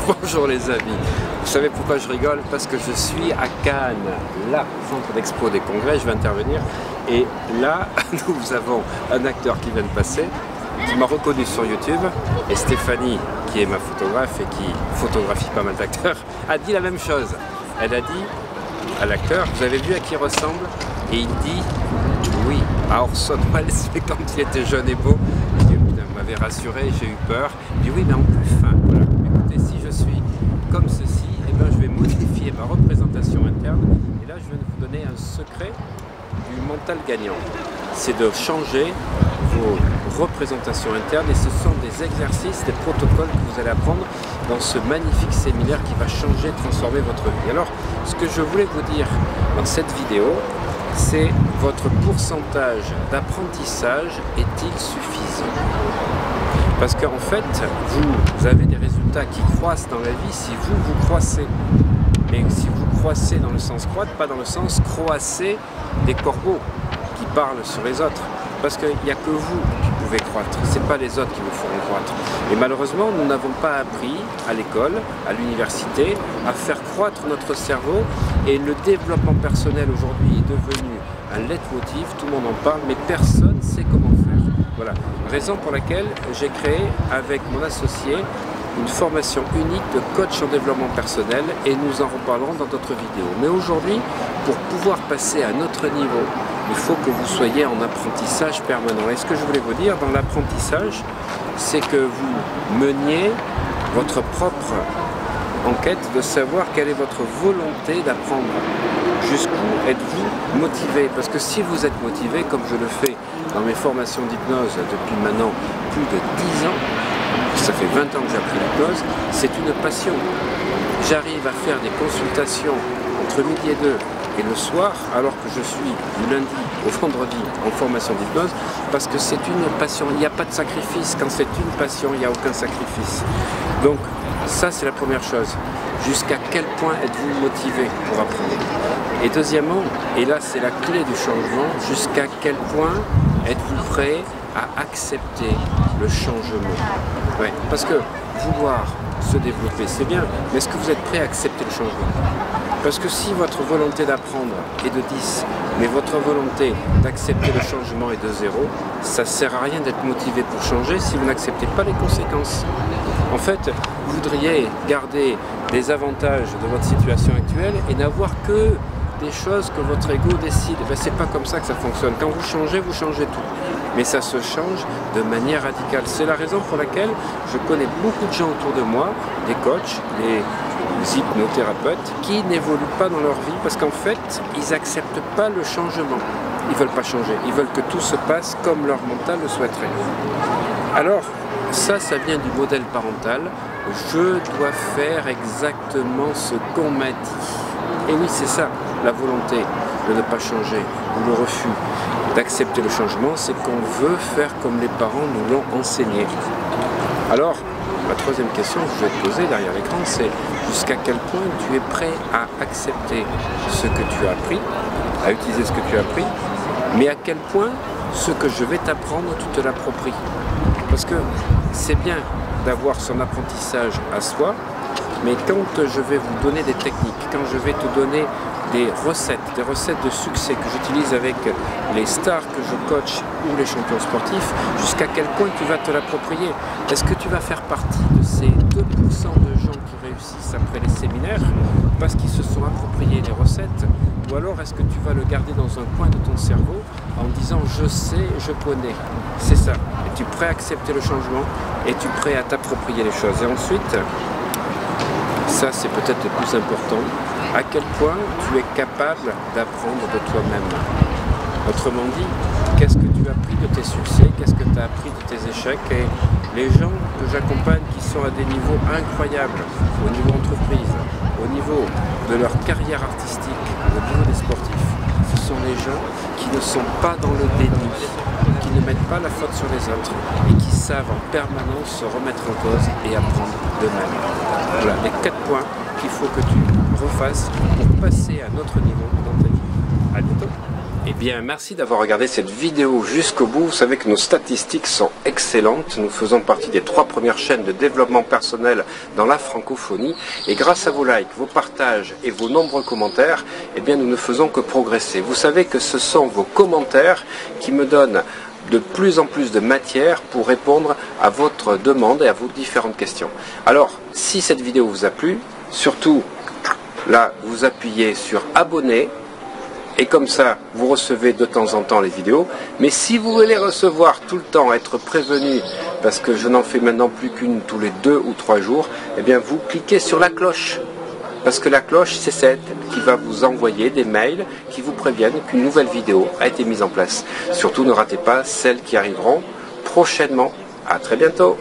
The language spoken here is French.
Bonjour les amis. Vous savez pourquoi je rigole? Parce que je suis à Cannes, là, centre d'expo des congrès, je vais intervenir. Et là, nous avons un acteur qui vient de passer, qui m'a reconnu sur YouTube. Et Stéphanie, qui est ma photographe et qui photographie pas mal d'acteurs, a dit la même chose. Elle a dit à l'acteur, vous avez vu à qui il ressemble? Et il dit, oui, à Orson Welles, mais quand il était jeune et beau. Il m'avait rassuré, j'ai eu peur. Il dit oui, mais en plus fin. Voilà. Écoutez, si je suis comme ceci, eh ben, je vais modifier ma représentation interne. Et là, je vais vous donner un secret du mental gagnant. C'est de changer vos représentations internes. Et ce sont des exercices, des protocoles que vous allez apprendre dans ce magnifique séminaire qui va changer, transformer votre vie. Alors, ce que je voulais vous dire dans cette vidéo, c'est votre pourcentage d'apprentissage est-il suffisant? Parce qu'en fait, vous avez des résultats qui croissent dans la vie si vous croissez. Mais si vous croissez dans le sens croître, pas dans le sens croisser des corbeaux qui parlent sur les autres. Parce qu'il n'y a que vous qui pouvez croître, ce n'est pas les autres qui vous feront croître. Et malheureusement, nous n'avons pas appris à l'école, à l'université, à faire croître notre cerveau. Et le développement personnel aujourd'hui est devenu un leitmotiv, tout le monde en parle, mais personne ne sait comment faire. Voilà, raison pour laquelle j'ai créé avec mon associé une formation unique de coach en développement personnel et nous en reparlerons dans d'autres vidéos. Mais aujourd'hui, pour pouvoir passer à un autre niveau, il faut que vous soyez en apprentissage permanent. Et ce que je voulais vous dire dans l'apprentissage, c'est que vous meniez votre propre enquête de savoir quelle est votre volonté d'apprendre. Jusqu'où êtes-vous motivé? Parce que si vous êtes motivé, comme je le fais dans mes formations d'hypnose depuis maintenant plus de 10 ans, ça fait 20 ans que j'apprends l'hypnose, c'est une passion. J'arrive à faire des consultations entre midi et 2 et le soir, alors que je suis du lundi au vendredi en formation d'hypnose, parce que c'est une passion. Il n'y a pas de sacrifice. Quand c'est une passion, il n'y a aucun sacrifice. Donc, ça, c'est la première chose. Jusqu'à quel point êtes-vous motivé pour apprendre? Et deuxièmement, et là, c'est la clé du changement, jusqu'à quel point êtes-vous prêt à accepter le changement? Ouais, parce que vouloir se développer, c'est bien, mais est-ce que vous êtes prêt à accepter le changement? Parce que si votre volonté d'apprendre est de 10, mais votre volonté d'accepter le changement est de 0, ça ne sert à rien d'être motivé pour changer si vous n'acceptez pas les conséquences. En fait, vous voudriez garder des avantages de votre situation actuelle et n'avoir que des choses que votre ego décide. Ben, c'est pas comme ça que ça fonctionne. Quand vous changez tout. Mais ça se change de manière radicale. C'est la raison pour laquelle je connais beaucoup de gens autour de moi, des coachs, des hypnothérapeutes, qui n'évoluent pas dans leur vie parce qu'en fait, ils n'acceptent pas le changement. Ils ne veulent pas changer. Ils veulent que tout se passe comme leur mental le souhaiterait. Alors, ça vient du modèle parental. Je dois faire exactement ce qu'on m'a dit. Et oui, c'est ça, la volonté de ne pas changer, ou le refus d'accepter le changement, c'est qu'on veut faire comme les parents nous l'ont enseigné. Alors, la troisième question que je vais te poser derrière l'écran, c'est jusqu'à quel point tu es prêt à accepter ce que tu as appris, à utiliser ce que tu as appris, mais à quel point ce que je vais t'apprendre, tu te l'appropries. Parce que c'est bien d'avoir son apprentissage à soi, mais quand je vais vous donner des techniques, quand je vais te donner des recettes de succès que j'utilise avec les stars que je coach ou les champions sportifs, jusqu'à quel point tu vas te l'approprier? Est-ce que tu vas faire partie de ces 2% de gens qui réussissent après les séminaires parce qu'ils se sont appropriés les recettes? Ou alors est-ce que tu vas le garder dans un coin de ton cerveau en disant je sais, je connais? C'est ça. Es-tu prêt à accepter le changement? Es-tu prêt à t'approprier les choses? Et ensuite, ça c'est peut-être le plus important, à quel point tu es capable d'apprendre de toi-même. Autrement dit, qu'est-ce que tu as appris de tes succès, qu'est-ce que tu as appris de tes échecs? Et les gens que j'accompagne qui sont à des niveaux incroyables, au niveau entreprise, au niveau de leur carrière artistique, au niveau des sportifs, ce sont les gens qui ne sont pas dans le déni, qui ne mettent pas la faute sur les autres et qui savent en permanence se remettre en cause et apprendre d'eux-mêmes. Voilà les 4 points qu'il faut que tu refasses pour passer à un autre niveau dans ta vie. À bientôt. Eh bien, merci d'avoir regardé cette vidéo jusqu'au bout. Vous savez que nos statistiques sont excellentes. Nous faisons partie des 3 premières chaînes de développement personnel dans la francophonie. Et grâce à vos likes, vos partages et vos nombreux commentaires, eh bien, nous ne faisons que progresser. Vous savez que ce sont vos commentaires qui me donnent de plus en plus de matière pour répondre à votre demande et à vos différentes questions. Alors, si cette vidéo vous a plu, surtout, là, vous appuyez sur abonner. Et comme ça, vous recevez de temps en temps les vidéos. Mais si vous voulez recevoir tout le temps, être prévenu, parce que je n'en fais maintenant plus qu'une tous les 2 ou 3 jours, eh bien vous cliquez sur la cloche. Parce que la cloche, c'est celle qui va vous envoyer des mails qui vous préviennent qu'une nouvelle vidéo a été mise en place. Surtout, ne ratez pas celles qui arriveront prochainement. À très bientôt.